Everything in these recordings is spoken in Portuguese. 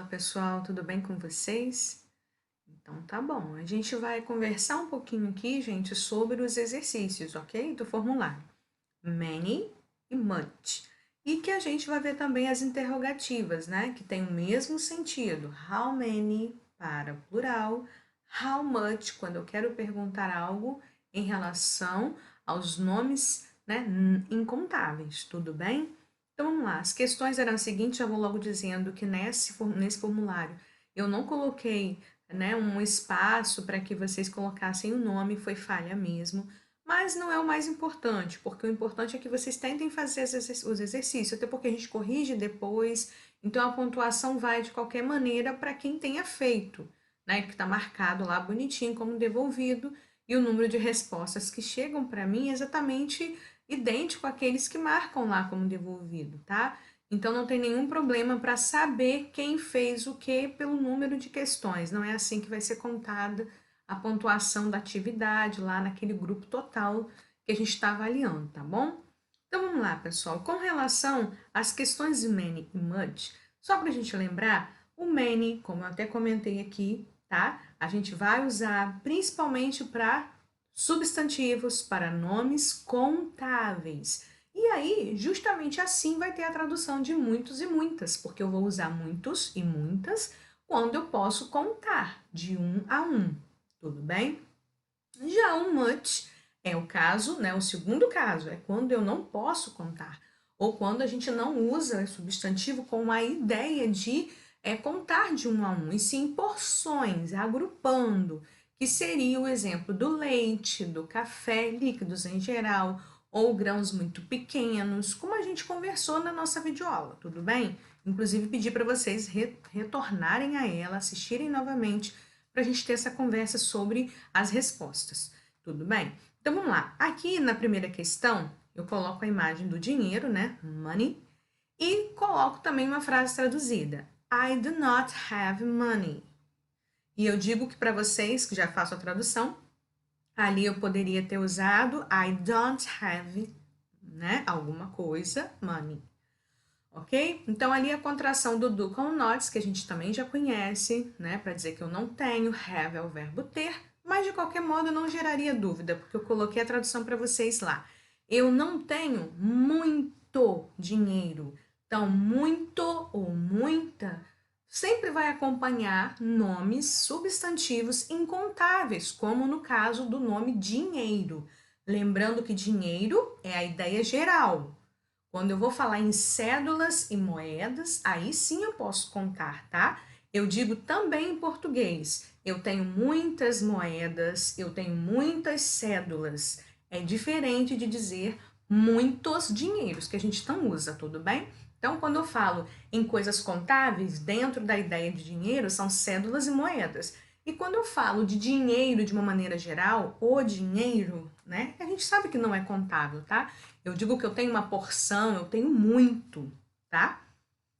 Pessoal, tudo bem com vocês? Então tá bom, a gente vai conversar um pouquinho aqui, gente, sobre os exercícios, ok? Do formulário. Many e much. E que a gente vai ver também as interrogativas, né? Que tem o mesmo sentido. How many para plural, how much quando eu quero perguntar algo em relação aos nomes, né, incontáveis, tudo bem? Então vamos lá, as questões eram as seguintes, já vou logo dizendo que nesse formulário eu não coloquei, né, um espaço para que vocês colocassem o nome, foi falha mesmo, mas não é o mais importante, porque o importante é que vocês tentem fazer os exercícios, até porque a gente corrige depois, então a pontuação vai de qualquer maneira para quem tenha feito, né, que está marcado lá bonitinho como devolvido, e o número de respostas que chegam para mim é exatamente idêntico àqueles que marcam lá como devolvido, tá? Então não tem nenhum problema para saber quem fez o que pelo número de questões. Não é assim que vai ser contada a pontuação da atividade lá naquele grupo total que a gente está avaliando, tá bom? Então vamos lá, pessoal. Com relação às questões de many e much, só para a gente lembrar, o many, como eu até comentei aqui, tá? A gente vai usar principalmente para substantivos, para nomes contáveis. E aí, justamente assim vai ter a tradução de muitos e muitas, porque eu vou usar muitos e muitas quando eu posso contar de um a um, tudo bem? Já o much é o caso, né? O segundo caso é quando eu não posso contar, ou quando a gente não usa o substantivo com a ideia de contar de um a um, e sim porções, agrupando, que seria o exemplo do leite, do café, líquidos em geral, ou grãos muito pequenos, como a gente conversou na nossa videoaula, tudo bem? Inclusive pedi para vocês retornarem a ela, assistirem novamente, para a gente ter essa conversa sobre as respostas, tudo bem? Então vamos lá, aqui na primeira questão eu coloco a imagem do dinheiro, né, money, e coloco também uma frase traduzida, I do not have money. E eu digo que para vocês, que já faço a tradução, ali eu poderia ter usado I don't have, né, alguma coisa, money. Ok? Então, ali a contração do do com not, que a gente também já conhece, né? Para dizer que eu não tenho, have é o verbo ter, mas de qualquer modo não geraria dúvida, porque eu coloquei a tradução para vocês lá. Eu não tenho muito dinheiro. Então, muito ou muita sempre vai acompanhar nomes substantivos incontáveis, como no caso do nome dinheiro. Lembrando que dinheiro é a ideia geral. Quando eu vou falar em cédulas e moedas, aí sim eu posso contar, tá? Eu digo também em português, eu tenho muitas moedas, eu tenho muitas cédulas. É diferente de dizer muitos dinheiros, que a gente não usa, tudo bem? Então, quando eu falo em coisas contáveis, dentro da ideia de dinheiro, são cédulas e moedas. E quando eu falo de dinheiro de uma maneira geral, o dinheiro, né? A gente sabe que não é contável, tá? Eu digo que eu tenho uma porção, eu tenho muito, tá?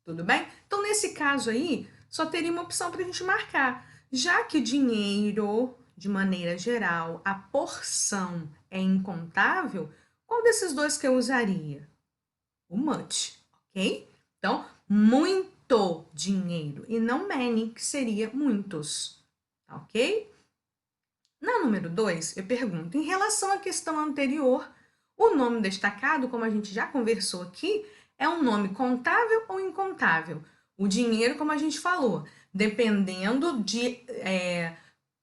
Tudo bem? Então, nesse caso aí, só teria uma opção para a gente marcar. Já que o dinheiro, de maneira geral, a porção é incontável, qual desses dois que eu usaria? O much, ok? Então, muito dinheiro e não many, que seria muitos, tá ok? Na número 2, eu pergunto, em relação à questão anterior, o nome destacado, como a gente já conversou aqui, é um nome contável ou incontável? O dinheiro, como a gente falou, dependendo de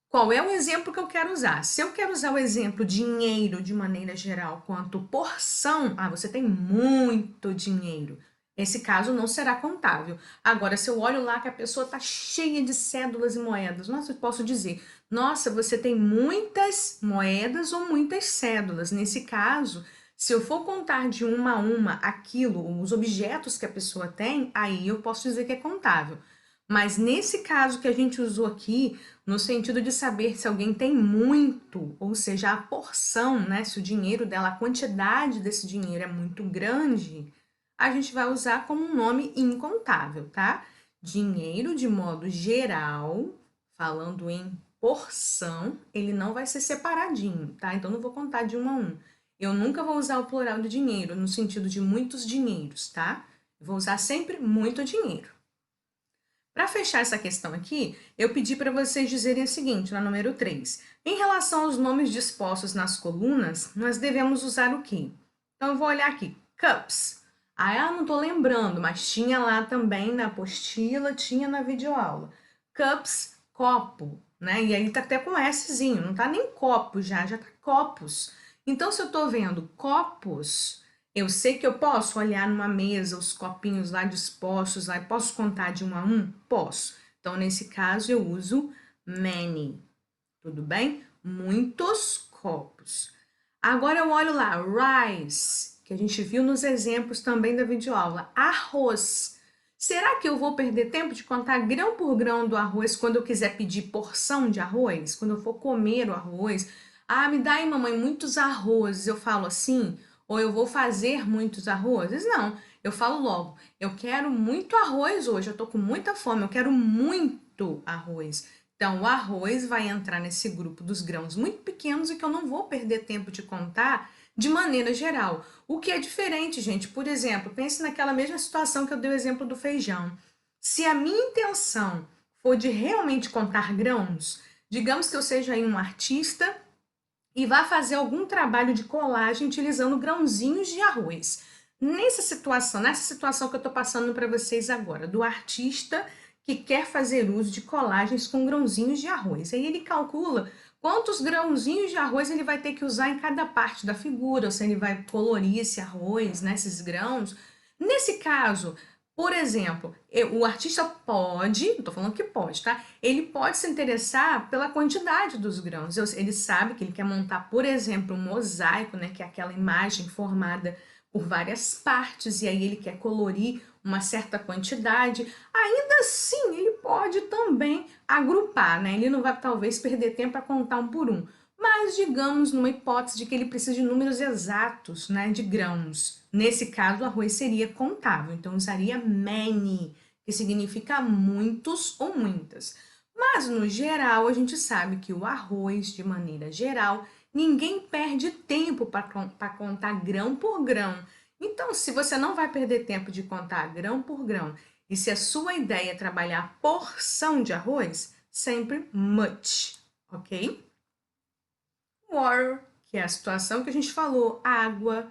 qual é o exemplo que eu quero usar. Se eu quero usar o exemplo dinheiro de maneira geral quanto porção, você tem muito dinheiro. Esse caso não será contável. Agora, se eu olho lá que a pessoa está cheia de cédulas e moedas, nossa, eu posso dizer, nossa, você tem muitas moedas ou muitas cédulas. Nesse caso, se eu for contar de uma a uma aquilo, os objetos que a pessoa tem, aí eu posso dizer que é contável. Mas nesse caso que a gente usou aqui, no sentido de saber se alguém tem muito, ou seja, a porção, né, se o dinheiro dela, a quantidade desse dinheiro é muito grande, a gente vai usar como um nome incontável, tá? Dinheiro, de modo geral, falando em porção, ele não vai ser separadinho, tá? Então, não vou contar de um a um. Eu nunca vou usar o plural de dinheiro, no sentido de muitos dinheiros, tá? Eu vou usar sempre muito dinheiro. Para fechar essa questão aqui, eu pedi para vocês dizerem o seguinte, na número 3. Em relação aos nomes dispostos nas colunas, nós devemos usar o quê? Então, eu vou olhar aqui. Cups. Ah, eu não estou lembrando, mas tinha lá também na apostila, tinha na videoaula. Cups, copo, né? E aí tá até com Szinho, não tá nem copo já tá copos. Então, se eu estou vendo copos, eu sei que eu posso olhar numa mesa os copinhos lá dispostos lá e posso contar de 1 a 1? Posso. Então, nesse caso, eu uso many. Tudo bem? Muitos copos. Agora eu olho lá, rice, que a gente viu nos exemplos também da videoaula. Arroz. Será que eu vou perder tempo de contar grão por grão do arroz quando eu quiser pedir porção de arroz? Quando eu for comer o arroz? Ah, me dá aí, mamãe, muitos arrozes. Eu falo assim? Ou eu vou fazer muitos arrozes? Não, eu falo logo. Eu quero muito arroz hoje, eu tô com muita fome, eu quero muito arroz. Então, o arroz vai entrar nesse grupo dos grãos muito pequenos e que eu não vou perder tempo de contar de maneira geral. O que é diferente, gente, por exemplo, pense naquela mesma situação que eu dei o exemplo do feijão. Se a minha intenção for de realmente contar grãos, digamos que eu seja aí um artista e vá fazer algum trabalho de colagem utilizando grãozinhos de arroz. Nessa situação que eu estou passando para vocês agora, do artista que quer fazer uso de colagens com grãozinhos de arroz. Aí ele calcula quantos grãozinhos de arroz ele vai ter que usar em cada parte da figura, ou se ele vai colorir esse arroz, né, esses grãos. Nesse caso, por exemplo, o artista pode, não estou falando que pode, tá? Ele pode se interessar pela quantidade dos grãos. Ele sabe que ele quer montar, por exemplo, um mosaico, né, que é aquela imagem formada por várias partes, e aí ele quer colorir uma certa quantidade. Ainda assim, ele pode também agrupar, né? Ele não vai talvez perder tempo para contar um por um. Mas digamos numa hipótese de que ele precisa de números exatos, né, de grãos. Nesse caso, o arroz seria contável, então usaria many, que significa muitos ou muitas. Mas no geral, a gente sabe que o arroz, de maneira geral, ninguém perde tempo para contar grão por grão. Então, se você não vai perder tempo de contar grão por grão, e se a sua ideia é trabalhar porção de arroz, sempre much, ok? Water, que é a situação que a gente falou, água,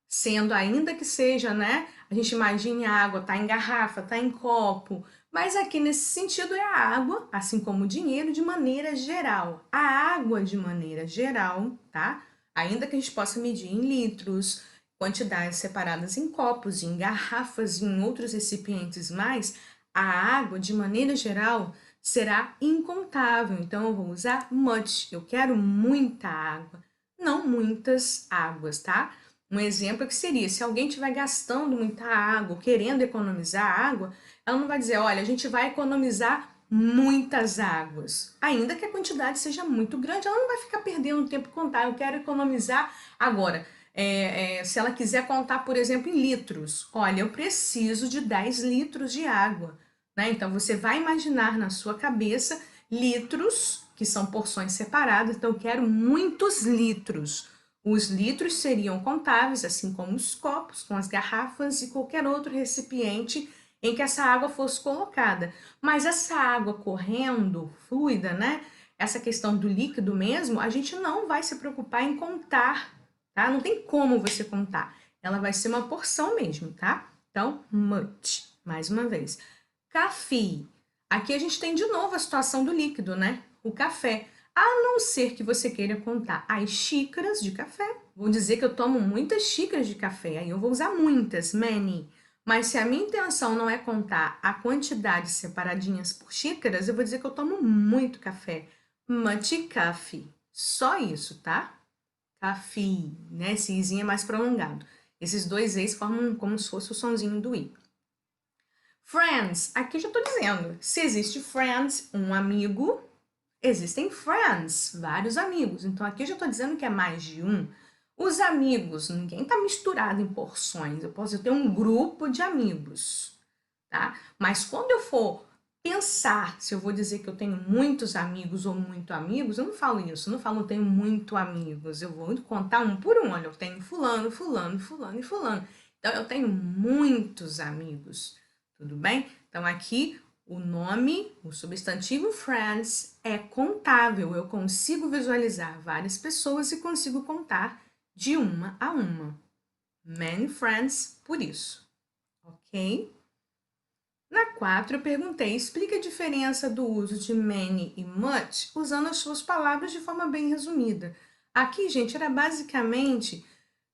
sendo ainda que seja, né? A gente imagine a água tá em garrafa, tá em copo, mas aqui nesse sentido é a água, assim como o dinheiro, de maneira geral. A água de maneira geral, tá? Ainda que a gente possa medir em litros, quantidades separadas em copos, em garrafas e em outros recipientes mais, a água de maneira geral será incontável. Então eu vou usar much. Eu quero muita água, não muitas águas, tá? Um exemplo que seria, se alguém estiver gastando muita água, querendo economizar água, ela não vai dizer, olha, a gente vai economizar muitas águas. Ainda que a quantidade seja muito grande, ela não vai ficar perdendo tempo contar, eu quero economizar agora. Se ela quiser contar, por exemplo, em litros, olha, eu preciso de 10 litros de água, né? Então, você vai imaginar na sua cabeça litros, que são porções separadas, então eu quero muitos litros. Os litros seriam contáveis, assim como os copos, com as garrafas e qualquer outro recipiente em que essa água fosse colocada. Mas essa água correndo, fluida, né? Essa questão do líquido mesmo, a gente não vai se preocupar em contar, tá? Não tem como você contar. Ela vai ser uma porção mesmo, tá? Então, much, mais uma vez. Café. Aqui a gente tem de novo a situação do líquido, né? O café. A não ser que você queira contar as xícaras de café. Vou dizer que eu tomo muitas xícaras de café, aí eu vou usar muitas, many. Mas se a minha intenção não é contar a quantidade separadinhas por xícaras, eu vou dizer que eu tomo muito café. Much coffee. Só isso, tá? Café, né? Esse izinho é mais prolongado. Esses dois e's formam como se fosse o sonzinho do i. Friends. Aqui já estou dizendo. Se existe friends, um amigo, existem friends, vários amigos. Então, aqui eu já estou dizendo que é mais de um. Os amigos, ninguém está misturado em porções. Eu posso ter um grupo de amigos, tá? Mas quando eu for pensar se eu vou dizer que eu tenho muitos amigos ou muito amigos, eu não falo isso. Eu não falo eu tenho muito amigos. Eu vou contar um por um. Olha, eu tenho fulano, fulano, fulano e fulano. Então, eu tenho muitos amigos. Tudo bem? Então, aqui o nome, o substantivo friends é contável. Eu consigo visualizar várias pessoas e consigo contar de uma a uma. Many friends, por isso. Ok? Na 4, eu perguntei, explica a diferença do uso de many e much usando as suas palavras de forma bem resumida. Aqui, gente, era basicamente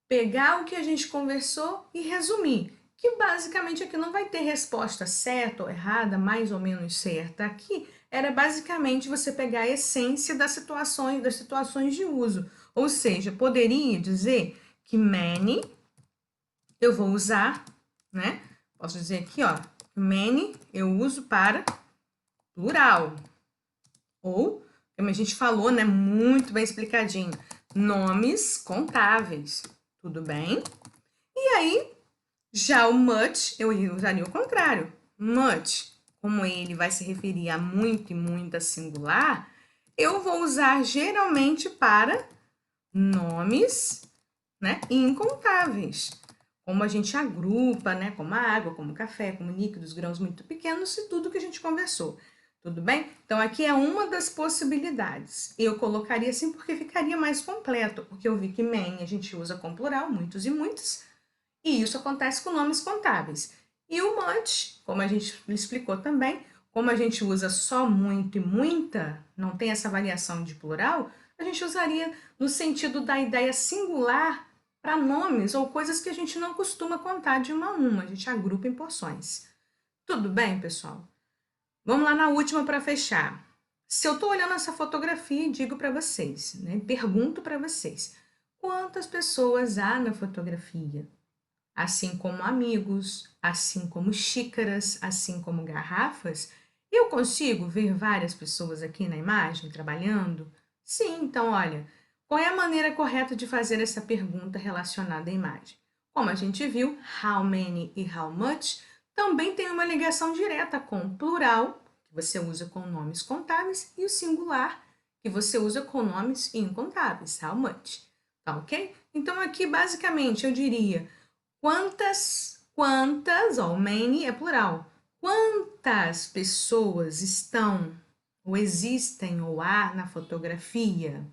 pegar o que a gente conversou e resumir, que basicamente aqui não vai ter resposta certa ou errada, mais ou menos certa. Aqui era basicamente você pegar a essência das situações de uso. Ou seja, poderia dizer que many eu vou usar, né? Posso dizer aqui, ó, many eu uso para plural. Ou, como a gente falou, né, muito bem explicadinho, nomes contáveis. Tudo bem? E aí, já o much, eu usaria o contrário. Much, como ele vai se referir a muito e muita singular, eu vou usar geralmente para nomes, né, incontáveis. Como a gente agrupa, né, como a água, como o café, como líquidos, grãos muito pequenos e tudo que a gente conversou. Tudo bem? Então, aqui é uma das possibilidades. Eu colocaria assim porque ficaria mais completo, porque eu vi que many a gente usa com plural, muitos e muitas, e isso acontece com nomes contáveis. E o much, como a gente explicou também, como a gente usa só muito e muita, não tem essa variação de plural, a gente usaria no sentido da ideia singular para nomes ou coisas que a gente não costuma contar de uma a uma, a gente agrupa em porções. Tudo bem, pessoal? Vamos lá na última para fechar. Se eu estou olhando essa fotografia e digo para vocês, né, pergunto para vocês, quantas pessoas há na fotografia? Assim como amigos, assim como xícaras, assim como garrafas, eu consigo ver várias pessoas aqui na imagem trabalhando? Sim, então olha, qual é a maneira correta de fazer essa pergunta relacionada à imagem? Como a gente viu, how many e how much também tem uma ligação direta com o plural, que você usa com nomes contáveis, e o singular, que você usa com nomes incontáveis, how much. Tá ok? Então aqui basicamente eu diria quantas, ó, many é plural. Quantas pessoas estão, ou existem, ou há na fotografia?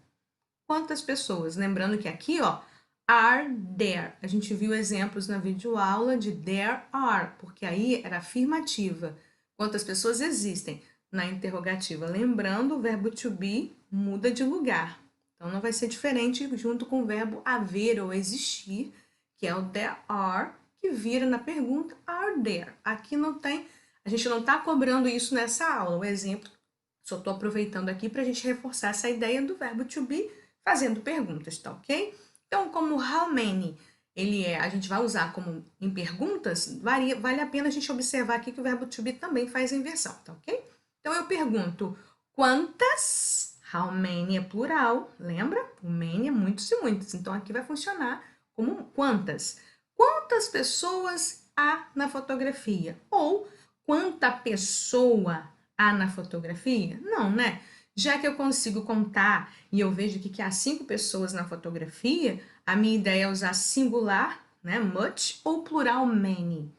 Quantas pessoas? Lembrando que aqui, ó, are there. A gente viu exemplos na videoaula de there are, porque aí era afirmativa. Quantas pessoas existem? Na interrogativa. Lembrando, o verbo to be muda de lugar. Então, não vai ser diferente junto com o verbo haver ou existir, que é o there are, que vira na pergunta are there. Aqui não tem, a gente não está cobrando isso nessa aula. O exemplo, só estou aproveitando aqui para a gente reforçar essa ideia do verbo to be, fazendo perguntas, tá ok? Então, como how many a gente vai usar como em perguntas, vale a pena a gente observar aqui que o verbo to be também faz inversão, tá ok? Então, eu pergunto quantas, how many é plural, lembra? O many é muitos e muitas, então aqui vai funcionar como quantas. Quantas pessoas há na fotografia? Ou quanta pessoa há na fotografia? Não, né? Já que eu consigo contar e eu vejo que há 5 pessoas na fotografia, a minha ideia é usar singular, né, much, ou plural many.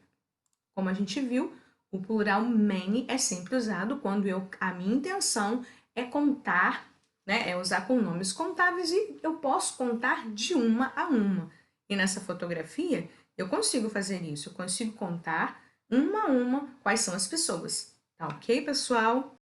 Como a gente viu, o plural many é sempre usado quando a minha intenção é contar, né, é usar com nomes contáveis e eu posso contar de uma a uma. E nessa fotografia, eu consigo fazer isso, eu consigo contar uma a uma quais são as pessoas. Tá ok, pessoal?